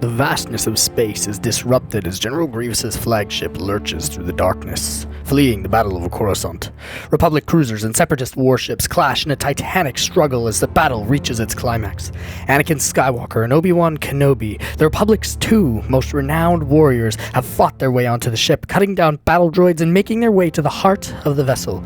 The vastness of space is disrupted as General Grievous's flagship lurches through the darkness, fleeing the Battle of Coruscant. Republic cruisers and Separatist warships clash in a titanic struggle as the battle reaches its climax. Anakin Skywalker and Obi-Wan Kenobi, the Republic's two most renowned warriors, have fought their way onto the ship, cutting down battle droids and making their way to the heart of the vessel,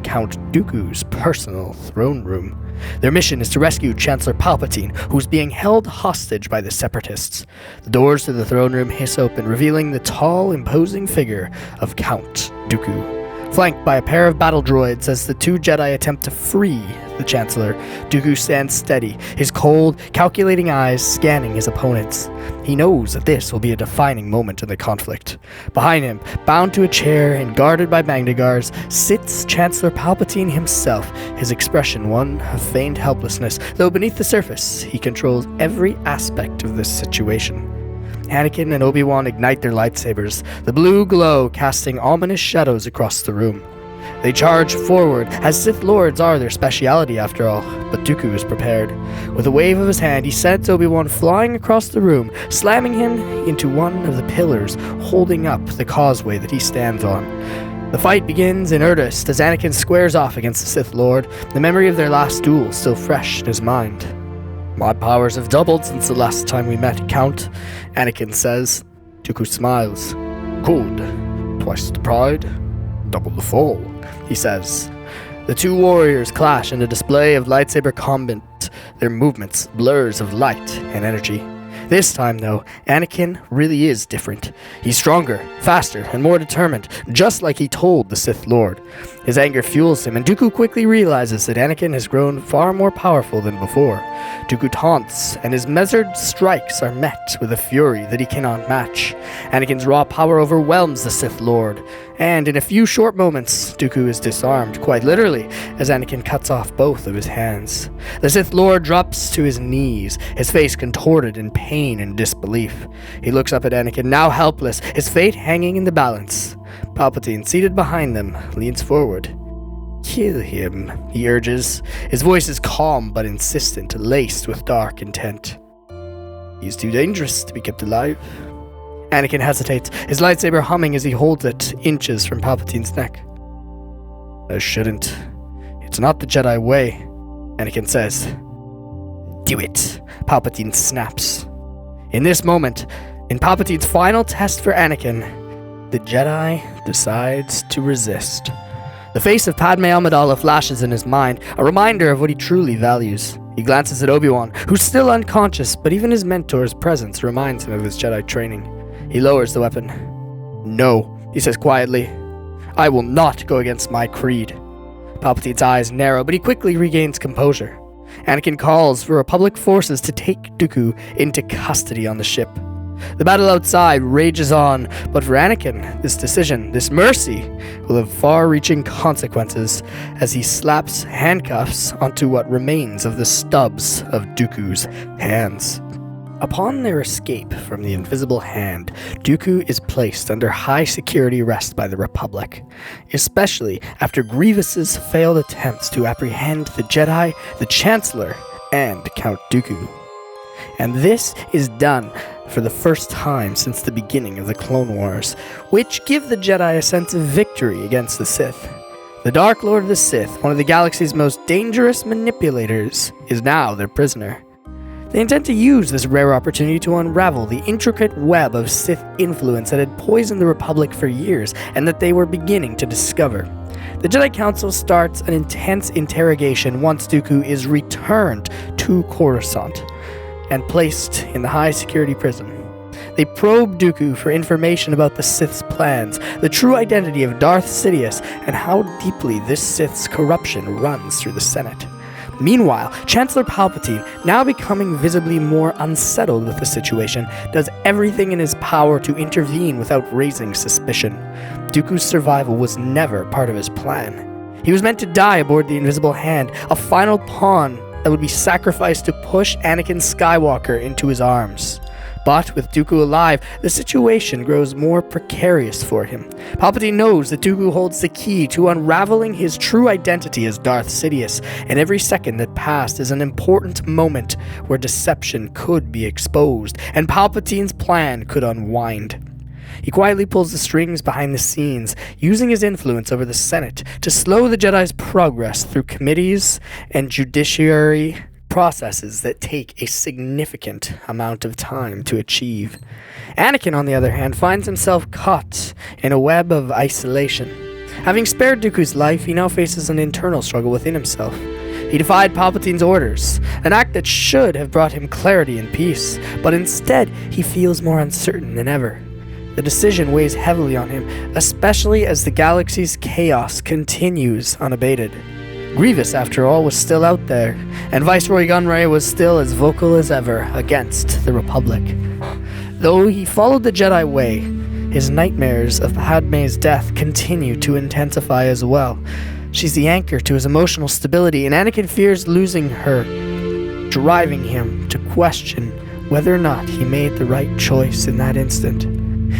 Count Dooku's personal throne room. Their mission is to rescue Chancellor Palpatine, who's being held hostage by the Separatists. The doors to the throne room hiss open, revealing the tall, imposing figure of Count Dooku. Flanked by a pair of battle droids as the two Jedi attempt to free the Chancellor, Dooku stands steady, his cold, calculating eyes scanning his opponents. He knows that this will be a defining moment in the conflict. Behind him, bound to a chair and guarded by Magna-Guards, sits Chancellor Palpatine himself, his expression one of feigned helplessness, though beneath the surface, he controls every aspect of this situation. Anakin and Obi-Wan ignite their lightsabers, the blue glow casting ominous shadows across the room. They charge forward, as Sith Lords are their speciality after all, but Dooku is prepared. With a wave of his hand, he sends Obi-Wan flying across the room, slamming him into one of the pillars holding up the causeway that he stands on. The fight begins in earnest as Anakin squares off against the Sith Lord, the memory of their last duel still fresh in his mind. "My powers have doubled since the last time we met, Count," Anakin says. Dooku smiles. "Good. Twice the pride, double the fall," he says. The two warriors clash in a display of lightsaber combat, their movements blurs of light and energy. This time, though, Anakin really is different. He's stronger, faster, and more determined, just like he told the Sith Lord. His anger fuels him, and Dooku quickly realizes that Anakin has grown far more powerful than before. Dooku taunts, and his measured strikes are met with a fury that he cannot match. Anakin's raw power overwhelms the Sith Lord, and in a few short moments, Dooku is disarmed, quite literally, as Anakin cuts off both of his hands. The Sith Lord drops to his knees, his face contorted in pain and disbelief. He looks up at Anakin, now helpless, his fate hanging in the balance. Palpatine, seated behind them, leans forward. "Kill him," he urges. His voice is calm but insistent, laced with dark intent. "He's too dangerous to be kept alive." Anakin hesitates, his lightsaber humming as he holds it inches from Palpatine's neck. "I shouldn't. It's not the Jedi way," Anakin says. "Do it," Palpatine snaps. In this moment, in Palpatine's final test for Anakin, the Jedi decides to resist. The face of Padme Amidala flashes in his mind, a reminder of what he truly values. He glances at Obi-Wan, who's still unconscious, but even his mentor's presence reminds him of his Jedi training. He lowers the weapon. "No," he says quietly. "I will not go against my creed." Palpatine's eyes narrow, but he quickly regains composure. Anakin calls for Republic forces to take Dooku into custody on the ship. The battle outside rages on, but for Anakin, this decision, this mercy, will have far-reaching consequences as he slaps handcuffs onto what remains of the stubs of Dooku's hands. Upon their escape from the invisible hand, Dooku is placed under high security arrest by the Republic, especially after Grievous's failed attempts to apprehend the Jedi, the Chancellor, and Count Dooku. And this is done for the first time since the beginning of the Clone Wars, which give the Jedi a sense of victory against the Sith. The Dark Lord of the Sith, one of the galaxy's most dangerous manipulators, is now their prisoner. They intend to use this rare opportunity to unravel the intricate web of Sith influence that had poisoned the Republic for years and that they were beginning to discover. The Jedi Council starts an intense interrogation once Dooku is returned to Coruscant and placed in the high-security prison. They probe Dooku for information about the Sith's plans, the true identity of Darth Sidious, and how deeply this Sith's corruption runs through the Senate. Meanwhile, Chancellor Palpatine, now becoming visibly more unsettled with the situation, does everything in his power to intervene without raising suspicion. Dooku's survival was never part of his plan. He was meant to die aboard the Invisible Hand, a final pawn that would be sacrificed to push Anakin Skywalker into his arms. But with Dooku alive, the situation grows more precarious for him. Palpatine knows that Dooku holds the key to unraveling his true identity as Darth Sidious, and every second that passed is an important moment where deception could be exposed, and Palpatine's plan could unwind. He quietly pulls the strings behind the scenes, using his influence over the Senate to slow the Jedi's progress through committees and judiciary processes that take a significant amount of time to achieve. Anakin, on the other hand, finds himself caught in a web of isolation. Having spared Dooku's life, he now faces an internal struggle within himself. He defied Palpatine's orders, an act that should have brought him clarity and peace, but instead he feels more uncertain than ever. The decision weighs heavily on him, especially as the galaxy's chaos continues unabated. Grievous, after all, was still out there, and Viceroy Gunray was still as vocal as ever against the Republic. Though he followed the Jedi way, his nightmares of Padme's death continue to intensify as well. She's the anchor to his emotional stability, and Anakin fears losing her, driving him to question whether or not he made the right choice in that instant.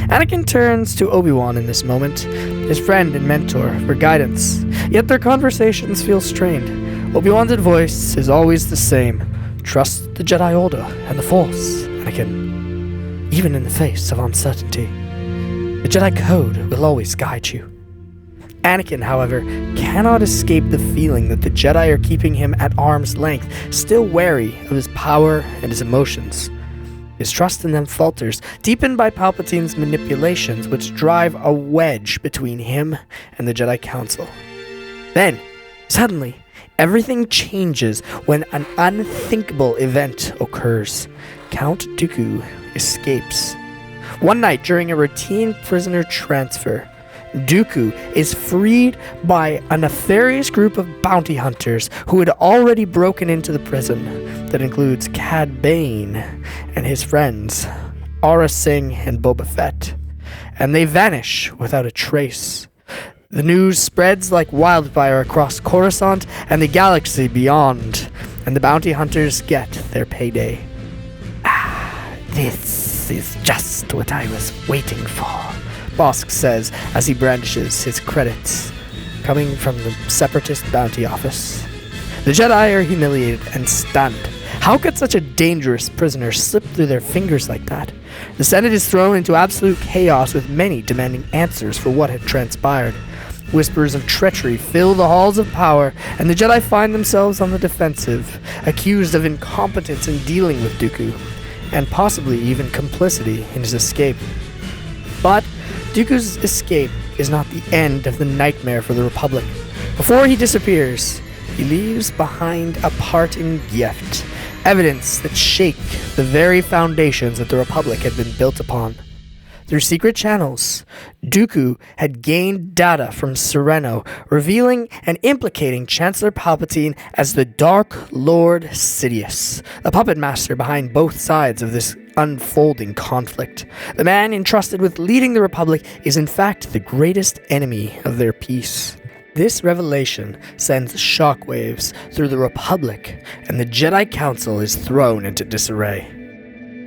Anakin turns to Obi-Wan in this moment, his friend and mentor, for guidance, yet their conversations feel strained. Obi-Wan's voice is always the same. Trust the Jedi Order and the Force, Anakin, even in the face of uncertainty. The Jedi Code will always guide you. Anakin, however, cannot escape the feeling that the Jedi are keeping him at arm's length, still wary of his power and his emotions. His trust in them falters, deepened by Palpatine's manipulations, which drive a wedge between him and the Jedi Council. Then, suddenly, everything changes when an unthinkable event occurs. Count Dooku escapes. One night, during a routine prisoner transfer, Dooku is freed by a nefarious group of bounty hunters who had already broken into the prison. That includes Cad Bane and his friends, Aurra Sing and Boba Fett. And they vanish without a trace. The news spreads like wildfire across Coruscant and the galaxy beyond, and the bounty hunters get their payday. This is just what I was waiting for, Bosk says as he brandishes his credits, coming from the Separatist bounty office. The Jedi are humiliated and stunned. How could such a dangerous prisoner slip through their fingers like that? The Senate is thrown into absolute chaos, with many demanding answers for what had transpired. Whispers of treachery fill the halls of power, and the Jedi find themselves on the defensive, accused of incompetence in dealing with Dooku, and possibly even complicity in his escape. But Dooku's escape is not the end of the nightmare for the Republic. Before he disappears, he leaves behind a parting gift, evidence that shake the very foundations that the Republic had been built upon. Through secret channels, Dooku had gained data from Serenno, revealing and implicating Chancellor Palpatine as the Dark Lord Sidious, the puppet master behind both sides of this unfolding conflict. The man entrusted with leading the Republic is in fact the greatest enemy of their peace. This revelation sends shockwaves through the Republic, and the Jedi Council is thrown into disarray.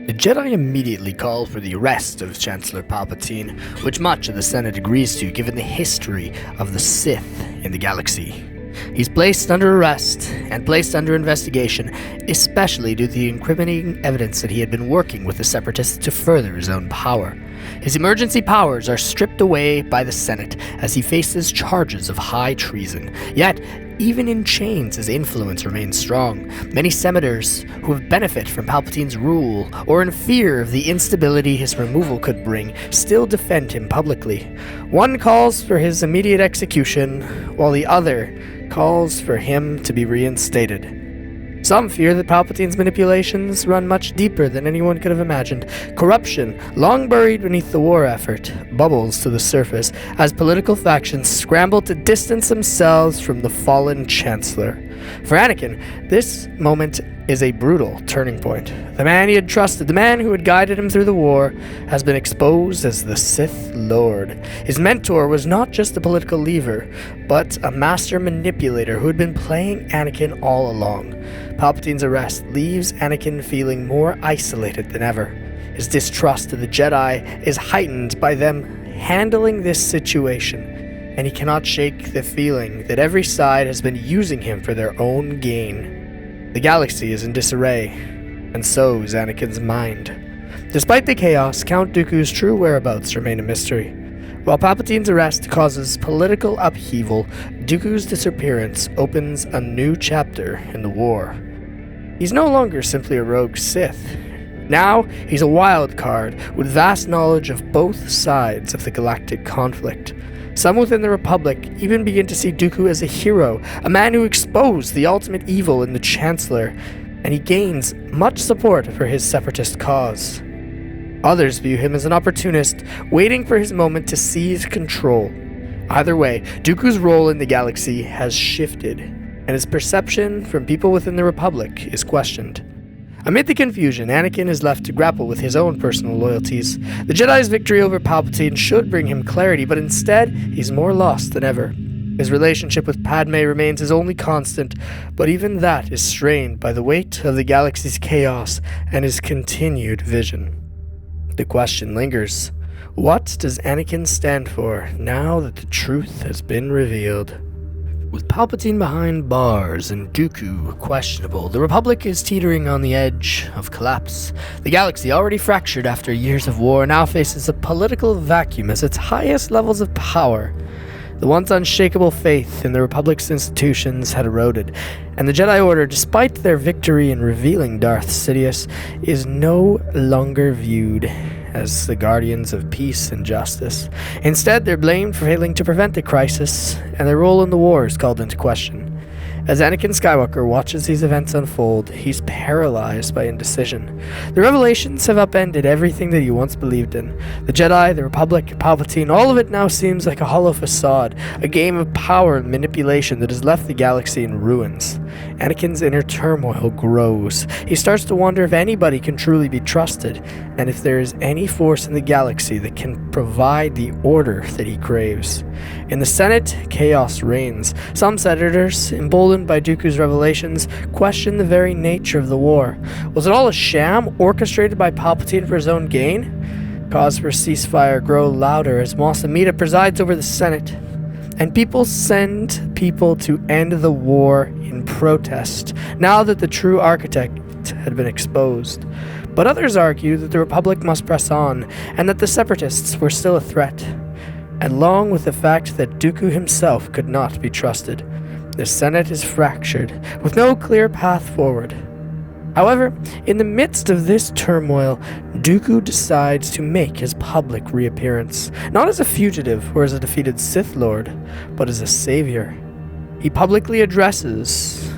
The Jedi immediately call for the arrest of Chancellor Palpatine, which much of the Senate agrees to given the history of the Sith in the galaxy. He's placed under arrest and placed under investigation, especially due to the incriminating evidence that he had been working with the Separatists to further his own power. His emergency powers are stripped away by the Senate as he faces charges of high treason. Yet, even in chains, his influence remains strong. Many senators who have benefited from Palpatine's rule, or in fear of the instability his removal could bring, still defend him publicly. One calls for his immediate execution, while the other calls for him to be reinstated. Some fear that Palpatine's manipulations run much deeper than anyone could have imagined. Corruption, long buried beneath the war effort, bubbles to the surface as political factions scramble to distance themselves from the fallen Chancellor. For Anakin, this moment is a brutal turning point. The man he had trusted, the man who had guided him through the war, has been exposed as the Sith Lord. His mentor was not just a political leader, but a master manipulator who had been playing Anakin all along. Palpatine's arrest leaves Anakin feeling more isolated than ever. His distrust of the Jedi is heightened by them handling this situation, and he cannot shake the feeling that every side has been using him for their own gain. The galaxy is in disarray, and so is Anakin's mind. Despite the chaos, Count Dooku's true whereabouts remain a mystery. While Palpatine's arrest causes political upheaval, Dooku's disappearance opens a new chapter in the war. He's no longer simply a rogue Sith. Now, he's a wild card with vast knowledge of both sides of the galactic conflict. Some within the Republic even begin to see Dooku as a hero, a man who exposed the ultimate evil in the Chancellor, and he gains much support for his Separatist cause. Others view him as an opportunist, waiting for his moment to seize control. Either way, Dooku's role in the galaxy has shifted, and his perception from people within the Republic is questioned. Amid the confusion, Anakin is left to grapple with his own personal loyalties. The Jedi's victory over Palpatine should bring him clarity, but instead, he's more lost than ever. His relationship with Padme remains his only constant, but even that is strained by the weight of the galaxy's chaos and his continued vision. The question lingers. What does Anakin stand for now that the truth has been revealed? With Palpatine behind bars and Dooku questionable, the Republic is teetering on the edge of collapse. The galaxy, already fractured after years of war, now faces a political vacuum as its highest levels of power. The once unshakable faith in the Republic's institutions had eroded, and the Jedi Order, despite their victory in revealing Darth Sidious, is no longer viewed as the guardians of peace and justice. Instead, they're blamed for failing to prevent the crisis, and their role in the war is called into question. As Anakin Skywalker watches these events unfold, he's paralyzed by indecision. The revelations have upended everything that he once believed in. The Jedi, the Republic, Palpatine, all of it now seems like a hollow facade, a game of power and manipulation that has left the galaxy in ruins. Anakin's inner turmoil grows. He starts to wonder if anybody can truly be trusted, and if there is any force in the galaxy that can provide the order that he craves. In the Senate, chaos reigns. Some senators, emboldened by Dooku's revelations, question the very nature of the war. Was it all a sham, orchestrated by Palpatine for his own gain? Calls for ceasefire grow louder as Mos Amida presides over the Senate, and people send people to end the war in protest, now that the true architect had been exposed. But others argue that the Republic must press on, and that the Separatists were still a threat, along with the fact that Dooku himself could not be trusted. The Senate is fractured, with no clear path forward. However, in the midst of this turmoil, Dooku decides to make his public reappearance, not as a fugitive or as a defeated Sith Lord, but as a savior. He publicly addresses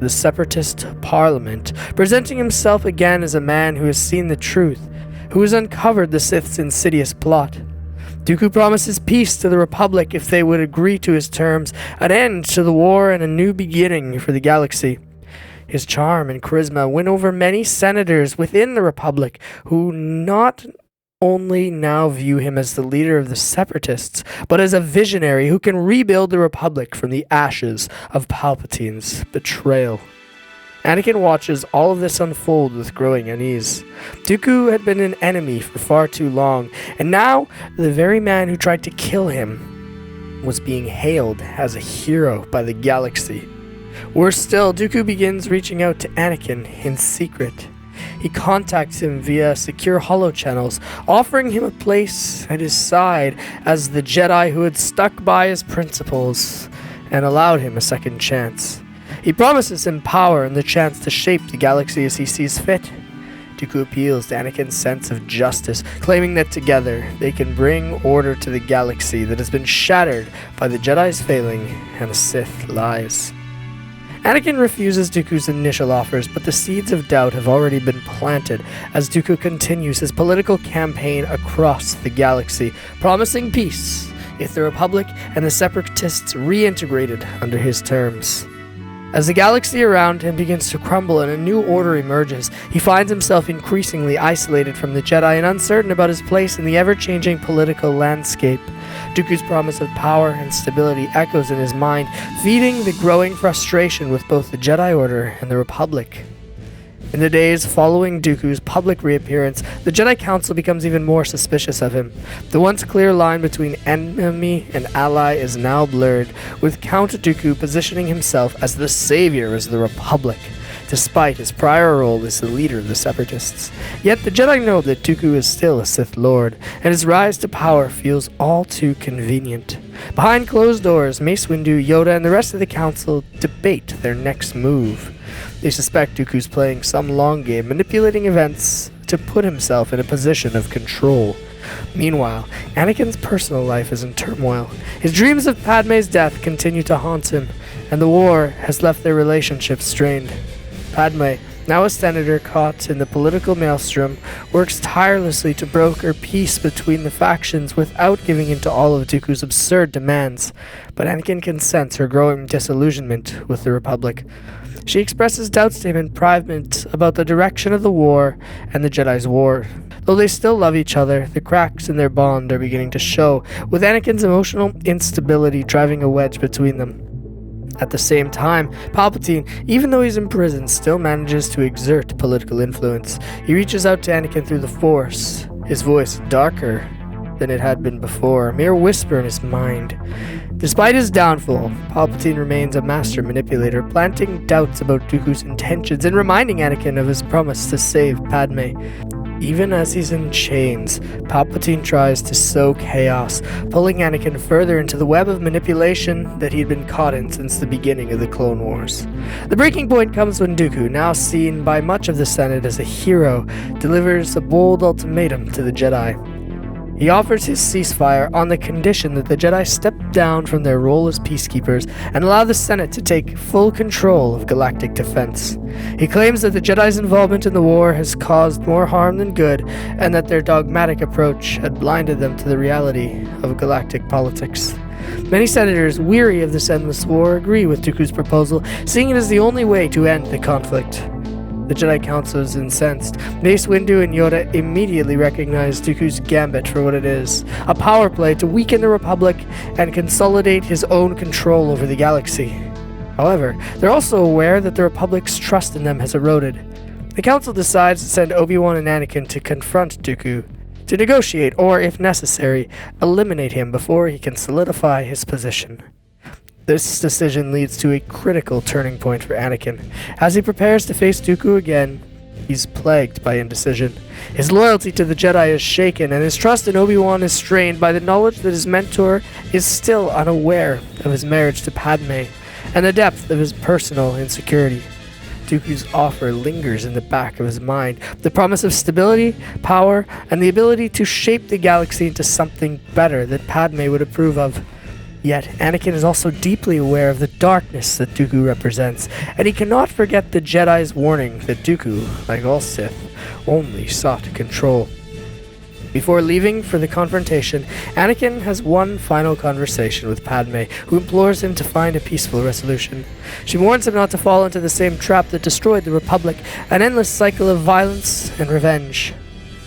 the Separatist Parliament, presenting himself again as a man who has seen the truth, who has uncovered the Sith's insidious plot. Dooku promises peace to the Republic if they would agree to his terms, an end to the war and a new beginning for the galaxy. His charm and charisma win over many senators within the Republic who not only now view him as the leader of the Separatists, but as a visionary who can rebuild the Republic from the ashes of Palpatine's betrayal. Anakin watches all of this unfold with growing unease. Dooku had been an enemy for far too long, and now the very man who tried to kill him was being hailed as a hero by the galaxy. Worse still, Dooku begins reaching out to Anakin in secret. He contacts him via secure holochannels, offering him a place at his side as the Jedi who had stuck by his principles and allowed him a second chance. He promises him power and the chance to shape the galaxy as he sees fit. Dooku appeals to Anakin's sense of justice, claiming that together they can bring order to the galaxy that has been shattered by the Jedi's failing and the Sith lies. Anakin refuses Dooku's initial offers, but the seeds of doubt have already been planted as Dooku continues his political campaign across the galaxy, promising peace if the Republic and the Separatists reintegrated under his terms. As the galaxy around him begins to crumble and a new order emerges, he finds himself increasingly isolated from the Jedi and uncertain about his place in the ever-changing political landscape. Dooku's promise of power and stability echoes in his mind, feeding the growing frustration with both the Jedi Order and the Republic. In the days following Dooku's public reappearance, the Jedi Council becomes even more suspicious of him. The once clear line between enemy and ally is now blurred, with Count Dooku positioning himself as the savior of the Republic, despite his prior role as the leader of the Separatists. Yet the Jedi know that Dooku is still a Sith Lord, and his rise to power feels all too convenient. Behind closed doors, Mace Windu, Yoda, and the rest of the Council debate their next move. They suspect Dooku's playing some long game, manipulating events to put himself in a position of control. Meanwhile, Anakin's personal life is in turmoil. His dreams of Padme's death continue to haunt him, and the war has left their relationship strained. Padme, now a senator caught in the political maelstrom, works tirelessly to broker peace between the factions without giving in to all of Dooku's absurd demands. But Anakin can sense her growing disillusionment with the Republic. She expresses doubts to him in private about the direction of the war and the Jedi's war. Though they still love each other, the cracks in their bond are beginning to show, with Anakin's emotional instability driving a wedge between them. At the same time, Palpatine, even though he's in prison, still manages to exert political influence. He reaches out to Anakin through the Force, his voice darker than it had been before, a mere whisper in his mind. Despite his downfall, Palpatine remains a master manipulator, planting doubts about Dooku's intentions and reminding Anakin of his promise to save Padme. Even as he's in chains, Palpatine tries to sow chaos, pulling Anakin further into the web of manipulation that he'd been caught in since the beginning of the Clone Wars. The breaking point comes when Dooku, now seen by much of the Senate as a hero, delivers a bold ultimatum to the Jedi. He offers his ceasefire on the condition that the Jedi step down from their role as peacekeepers and allow the Senate to take full control of galactic defense. He claims that the Jedi's involvement in the war has caused more harm than good, and that their dogmatic approach had blinded them to the reality of galactic politics. Many senators, weary of this endless war, agree with Dooku's proposal, seeing it as the only way to end the conflict. The Jedi Council is incensed. Mace Windu and Yoda immediately recognize Dooku's gambit for what it is, a power play to weaken the Republic and consolidate his own control over the galaxy. However, they're also aware that the Republic's trust in them has eroded. The Council decides to send Obi-Wan and Anakin to confront Dooku, to negotiate or, if necessary, eliminate him before he can solidify his position. This decision leads to a critical turning point for Anakin. As he prepares to face Dooku again, he's plagued by indecision. His loyalty to the Jedi is shaken, and his trust in Obi-Wan is strained by the knowledge that his mentor is still unaware of his marriage to Padme, and the depth of his personal insecurity. Dooku's offer lingers in the back of his mind, the promise of stability, power, and the ability to shape the galaxy into something better that Padme would approve of. Yet, Anakin is also deeply aware of the darkness that Dooku represents, and he cannot forget the Jedi's warning that Dooku, like all Sith, only sought control. Before leaving for the confrontation, Anakin has one final conversation with Padme, who implores him to find a peaceful resolution. She warns him not to fall into the same trap that destroyed the Republic, an endless cycle of violence and revenge.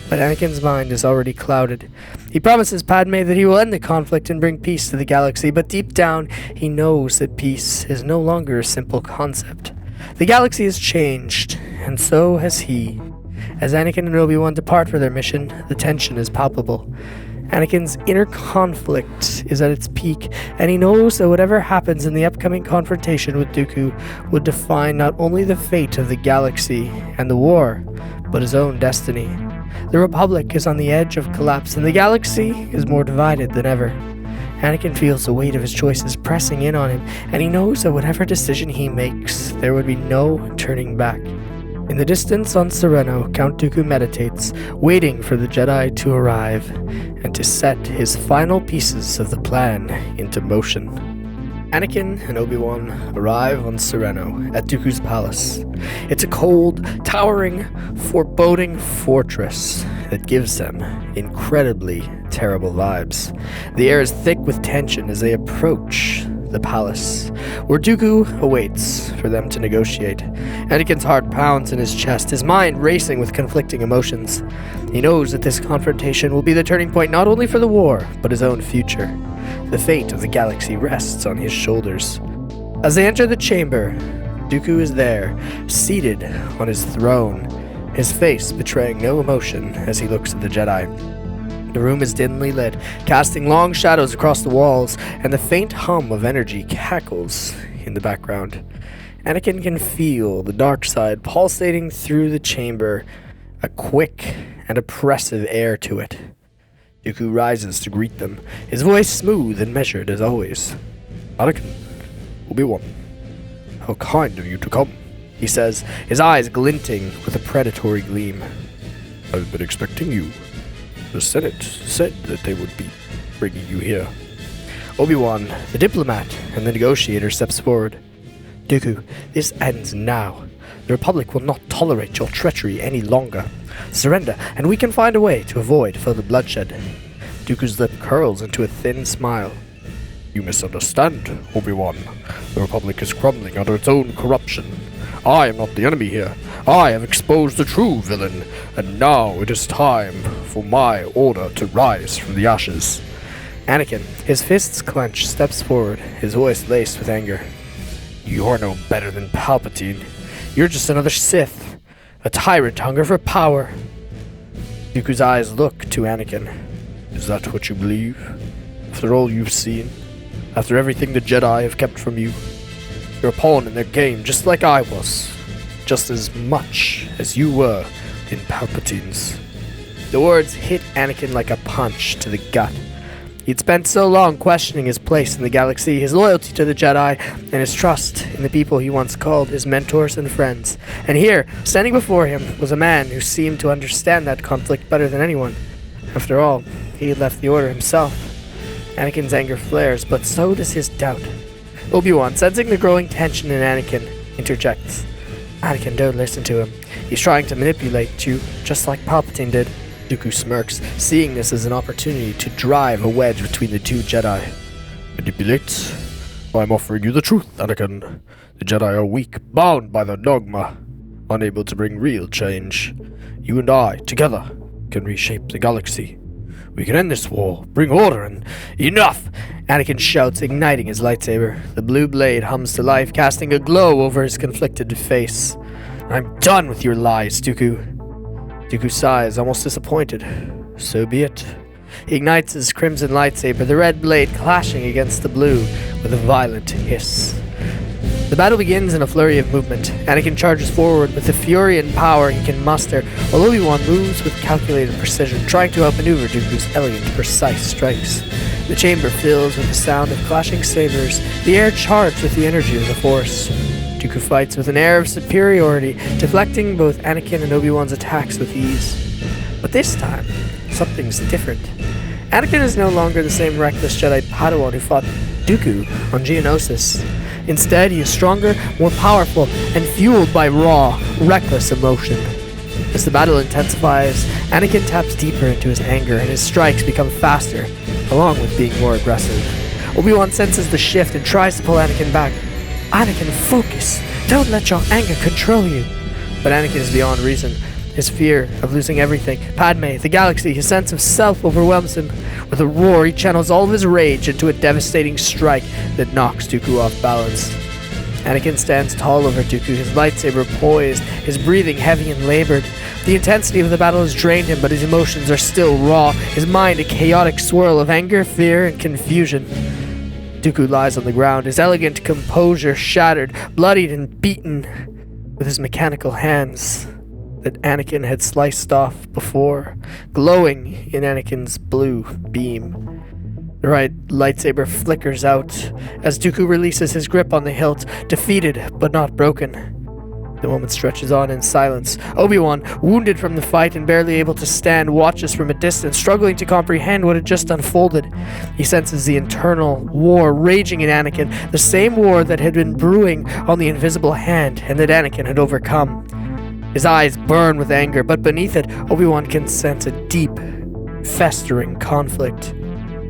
But Anakin's mind is already clouded. He promises Padme that he will end the conflict and bring peace to the galaxy, but deep down, he knows that peace is no longer a simple concept. The galaxy has changed, and so has he. As Anakin and Obi-Wan depart for their mission, the tension is palpable. Anakin's inner conflict is at its peak, and he knows that whatever happens in the upcoming confrontation with Dooku would define not only the fate of the galaxy and the war, but his own destiny. The Republic is on the edge of collapse, and the galaxy is more divided than ever. Anakin feels the weight of his choices pressing in on him, and he knows that whatever decision he makes, there would be no turning back. In the distance on Serenno, Count Dooku meditates, waiting for the Jedi to arrive, and to set his final pieces of the plan into motion. Anakin and Obi-Wan arrive on Serenno at Dooku's palace. It's a cold, towering, foreboding fortress that gives them incredibly terrible vibes. The air is thick with tension as they approach the palace, where Dooku awaits for them to negotiate. Anakin's heart pounds in his chest, his mind racing with conflicting emotions. He knows that this confrontation will be the turning point not only for the war, but his own future. The fate of the galaxy rests on his shoulders. As they enter the chamber, Dooku is there, seated on his throne, his face betraying no emotion as he looks at the Jedi. The room is dimly lit, casting long shadows across the walls, and the faint hum of energy cackles in the background. Anakin can feel the dark side pulsating through the chamber, a quick and oppressive air to it. Dooku rises to greet them, his voice smooth and measured as always. "Anakin, Obi-Wan, how kind of you to come," he says, his eyes glinting with a predatory gleam. "I've been expecting you. The Senate said that they would be bringing you here." Obi-Wan, the diplomat and the negotiator, steps forward. "Dooku, this ends now. The Republic will not tolerate your treachery any longer. Surrender, and we can find a way to avoid further bloodshed." Dooku's lip curls into a thin smile. "You misunderstand, Obi-Wan. The Republic is crumbling under its own corruption. I am not the enemy here. I have exposed the true villain, and now it is time for my order to rise from the ashes." Anakin, his fists clenched, steps forward, his voice laced with anger. "You're no better than Palpatine. You're just another Sith, a tyrant hungry for power." Dooku's eyes look to Anakin. "Is that what you believe? After all you've seen? After everything the Jedi have kept from you? You're a pawn in their game, just like I was. Just as much as you were in Palpatine's." The words hit Anakin like a punch to the gut. He'd spent so long questioning his place in the galaxy, his loyalty to the Jedi, and his trust in the people he once called his mentors and friends. And here, standing before him, was a man who seemed to understand that conflict better than anyone. After all, he had left the Order himself. Anakin's anger flares, but so does his doubt. Obi-Wan, sensing the growing tension in Anakin, interjects. "Anakin, don't listen to him. He's trying to manipulate you, just like Palpatine did." Dooku smirks, seeing this as an opportunity to drive a wedge between the two Jedi. "Manipulate? I'm offering you the truth, Anakin. The Jedi are weak, bound by their dogma, unable to bring real change. You and I, together, can reshape the galaxy. We can end this war, bring order, and enough!" Anakin shouts, igniting his lightsaber. The blue blade hums to life, casting a glow over his conflicted face. "I'm done with your lies, Dooku." Dooku sighs, almost disappointed. So be it. He ignites his crimson lightsaber, the red blade clashing against the blue with a violent hiss. The battle begins in a flurry of movement. Anakin charges forward with the fury and power he can muster, while Obi-Wan moves with calculated precision, trying to outmaneuver Dooku's elegant, precise strikes. The chamber fills with the sound of clashing sabers, the air charged with the energy of the Force. Dooku fights with an air of superiority, deflecting both Anakin and Obi-Wan's attacks with ease. But this time, something's different. Anakin is no longer the same reckless Jedi Padawan who fought Dooku on Geonosis. Instead, he is stronger, more powerful, and fueled by raw, reckless emotion. As the battle intensifies, Anakin taps deeper into his anger, and his strikes become faster, along with being more aggressive. Obi-Wan senses the shift and tries to pull Anakin back. "Anakin, focus! Don't let your anger control you!" But Anakin is beyond reason. His fear of losing everything, Padme, the galaxy, his sense of self overwhelms him. With a roar, he channels all of his rage into a devastating strike that knocks Dooku off balance. Anakin stands tall over Dooku, his lightsaber poised, his breathing heavy and labored. The intensity of the battle has drained him, but his emotions are still raw, his mind a chaotic swirl of anger, fear, and confusion. Dooku lies on the ground, his elegant composure shattered, bloodied and beaten, with his mechanical hands that Anakin had sliced off before, glowing in Anakin's blue beam. The right lightsaber flickers out as Dooku releases his grip on the hilt, defeated but not broken. The moment stretches on in silence. Obi-Wan, wounded from the fight and barely able to stand, watches from a distance, struggling to comprehend what had just unfolded. He senses the internal war raging in Anakin, the same war that had been brewing on the invisible hand and that Anakin had overcome. His eyes burn with anger, but beneath it, Obi-Wan can sense a deep, festering conflict.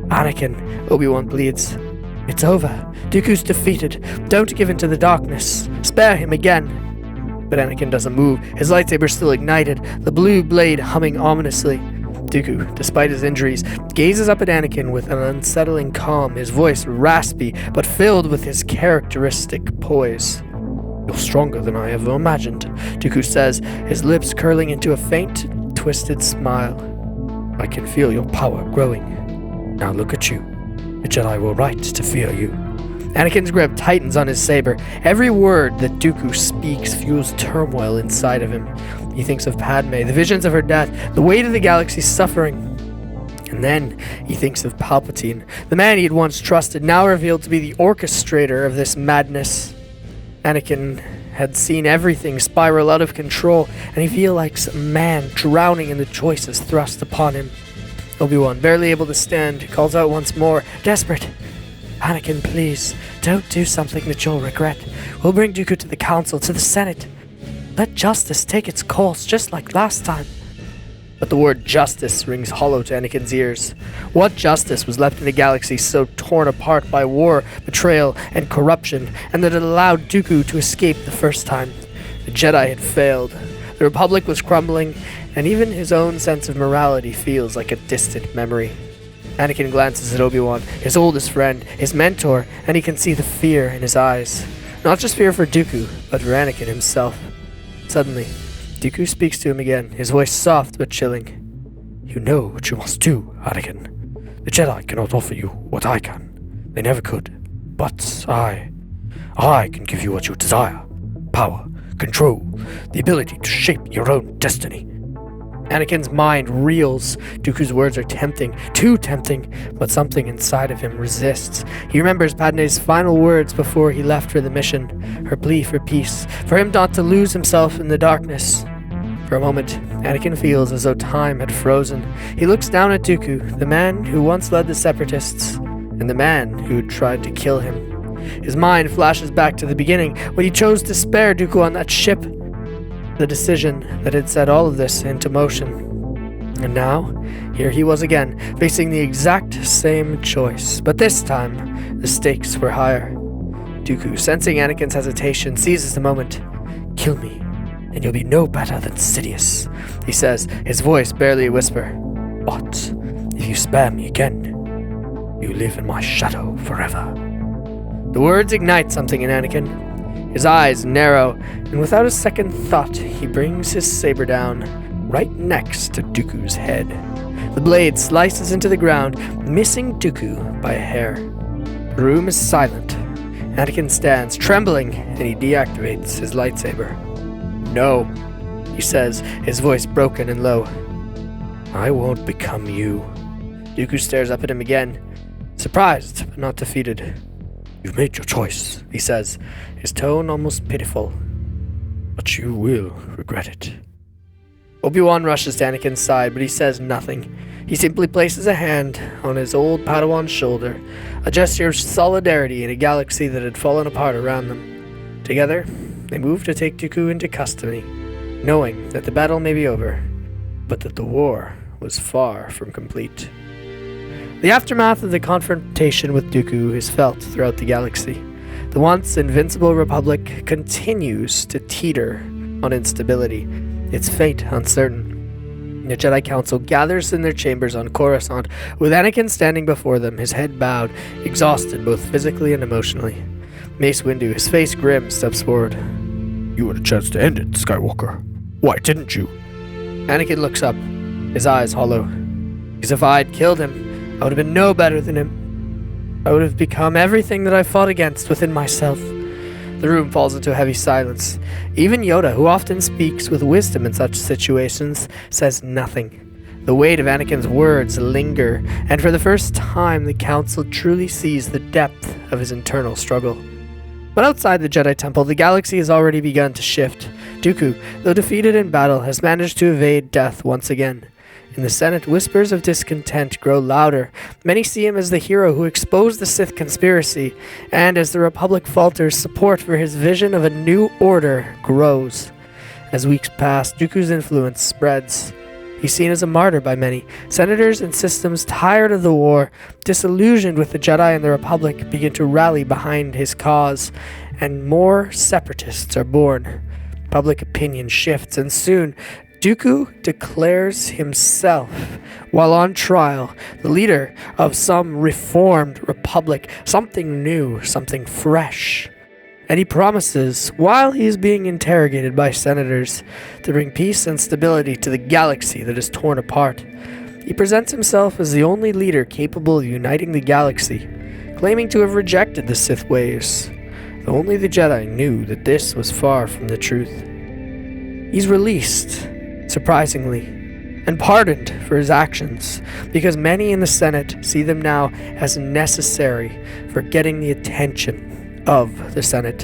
"Anakin," Obi-Wan pleads. "It's over. Dooku's defeated. Don't give in to the darkness. Spare him again." But Anakin doesn't move, his lightsaber still ignited, the blue blade humming ominously. Dooku, despite his injuries, gazes up at Anakin with an unsettling calm, his voice raspy, but filled with his characteristic poise. You're stronger than I ever imagined, Dooku says, his lips curling into a faint, twisted smile. I can feel your power growing. Now look at you. The Jedi were right to fear you. Anakin's grip tightens on his saber. Every word that Dooku speaks fuels turmoil inside of him. He thinks of Padme, the visions of her death, the weight of the galaxy's suffering. And then he thinks of Palpatine, the man he had once trusted, now revealed to be the orchestrator of this madness. Anakin had seen everything spiral out of control, and he feels like a man drowning in the choices thrust upon him. Obi-Wan, barely able to stand, calls out once more, desperate. Anakin, please, don't do something that you'll regret. We'll bring Dooku to the Council, to the Senate. Let justice take its course, just like last time. But the word justice rings hollow to Anakin's ears. What justice was left in a galaxy so torn apart by war, betrayal, and corruption, and that it allowed Dooku to escape the first time? The Jedi had failed. The Republic was crumbling, and even his own sense of morality feels like a distant memory. Anakin glances at Obi-Wan, his oldest friend, his mentor, and he can see the fear in his eyes. Not just fear for Dooku, but for Anakin himself. Suddenly, Dooku speaks to him again, his voice soft but chilling. You know what you must do, Anakin. The Jedi cannot offer you what I can. They never could. But I can give you what you desire. Power, control, the ability to shape your own destiny. Anakin's mind reels. Dooku's words are tempting, too tempting, but something inside of him resists. He remembers Padme's final words before he left for the mission, her plea for peace, for him not to lose himself in the darkness. For a moment, Anakin feels as though time had frozen. He looks down at Dooku, the man who once led the Separatists, and the man who had tried to kill him. His mind flashes back to the beginning, when he chose to spare Dooku on that ship, the decision that had set all of this into motion. And now, here he was again, facing the exact same choice, but this time, the stakes were higher. Dooku, sensing Anakin's hesitation, seizes the moment. Kill me, and you'll be no better than Sidious, he says, his voice barely a whisper. But if you spare me again, you live in my shadow forever. The words ignite something in Anakin. His eyes narrow, and without a second thought, he brings his saber down, right next to Dooku's head. The blade slices into the ground, missing Dooku by a hair. The room is silent. Anakin stands, trembling, and he deactivates his lightsaber. No, he says, his voice broken and low. I won't become you. Dooku stares up at him again, surprised but not defeated. You've made your choice, he says, his tone almost pitiful. But you will regret it. Obi-Wan rushes to Anakin's side, but he says nothing. He simply places a hand on his old Padawan's shoulder, a gesture of solidarity in a galaxy that had fallen apart around them. Together, they move to take Dooku into custody, knowing that the battle may be over, but that the war was far from complete. The aftermath of the confrontation with Dooku is felt throughout the galaxy. The once invincible Republic continues to teeter on instability, its fate uncertain. The Jedi Council gathers in their chambers on Coruscant, with Anakin standing before them, his head bowed, exhausted both physically and emotionally. Mace Windu, his face grim, steps forward. You had a chance to end it, Skywalker. Why didn't you? Anakin looks up, his eyes hollow. Because if I'd killed him, I would have been no better than him. I would have become everything that I fought against within myself. The room falls into a heavy silence. Even Yoda, who often speaks with wisdom in such situations, says nothing. The weight of Anakin's words linger, and for the first time the Council truly sees the depth of his internal struggle. But outside the Jedi Temple, the galaxy has already begun to shift. Dooku, though defeated in battle, has managed to evade death once again. In the Senate, whispers of discontent grow louder. Many see him as the hero who exposed the Sith conspiracy, and as the Republic falters, support for his vision of a new order grows. As weeks pass, Dooku's influence spreads. He's seen as a martyr by many. Senators and systems tired of the war, disillusioned with the Jedi and the Republic, begin to rally behind his cause, and more Separatists are born. Public opinion shifts, and soon Dooku declares himself, while on trial, the leader of some reformed republic, something new, something fresh. and he promises, while he is being interrogated by senators, to bring peace and stability to the galaxy that is torn apart. He presents himself as the only leader capable of uniting the galaxy, claiming to have rejected the Sith ways, though only the Jedi knew that this was far from the truth. He's released, surprisingly, and pardoned for his actions, because many in the Senate see them now as necessary for getting the attention of the Senate.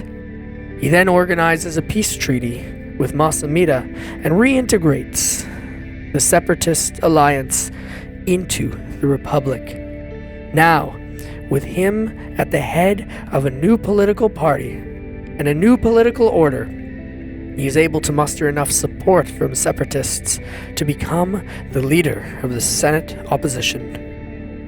He then organizes a peace treaty with Mas Amedda and reintegrates the Separatist alliance into the Republic. Now, with him at the head of a new political party and a new political order, he is able to muster enough support from Separatists to become the leader of the Senate opposition.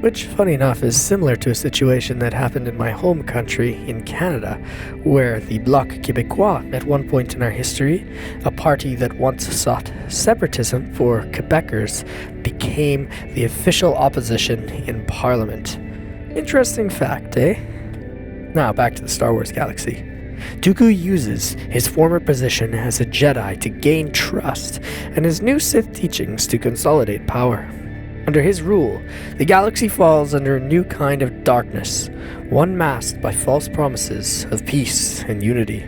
Which, funny enough, is similar to a situation that happened in my home country in Canada, where the Bloc Québécois, at one point in our history, a party that once sought separatism for Quebecers, became the official opposition in Parliament. Interesting fact, eh? Now, back to the Star Wars galaxy. Dooku uses his former position as a Jedi to gain trust, and his new Sith teachings to consolidate power. Under his rule, the galaxy falls under a new kind of darkness, one masked by false promises of peace and unity.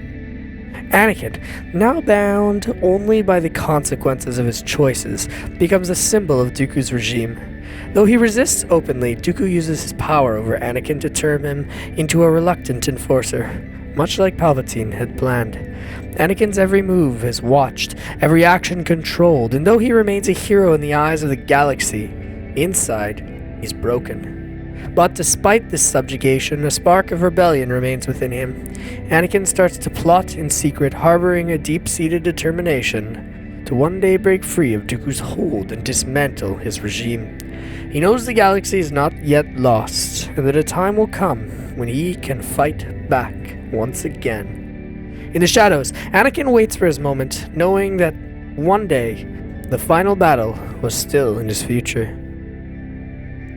Anakin, now bound only by the consequences of his choices, becomes a symbol of Dooku's regime. Though he resists openly, Dooku uses his power over Anakin to turn him into a reluctant enforcer, much like Palpatine had planned. Anakin's every move is watched, every action controlled, and though he remains a hero in the eyes of the galaxy, inside, he's broken. But despite this subjugation, a spark of rebellion remains within him. Anakin starts to plot in secret, harboring a deep-seated determination to one day break free of Dooku's hold and dismantle his regime. He knows the galaxy is not yet lost, and that a time will come when he can fight back once again. In the shadows, Anakin waits for his moment, knowing that one day, the final battle was still in his future.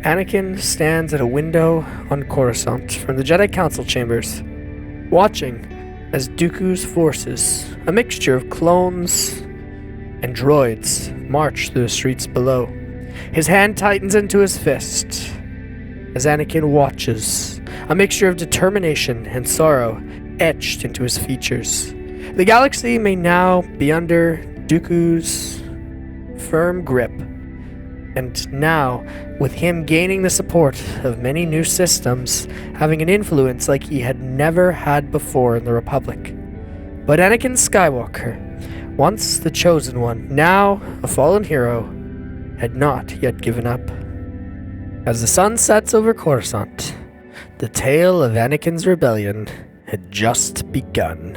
Anakin stands at a window on Coruscant from the Jedi Council chambers, watching as Dooku's forces, a mixture of clones and droids, march through the streets below. His hand tightens into his fist as Anakin watches, a mixture of determination and sorrow etched into his features. The galaxy may now be under Dooku's firm grip, and now, with him gaining the support of many new systems, having an influence like he had never had before in the Republic. But Anakin Skywalker, once the chosen one, now a fallen hero, had not yet given up. As the sun sets over Coruscant, the tale of Anakin's rebellion had just begun.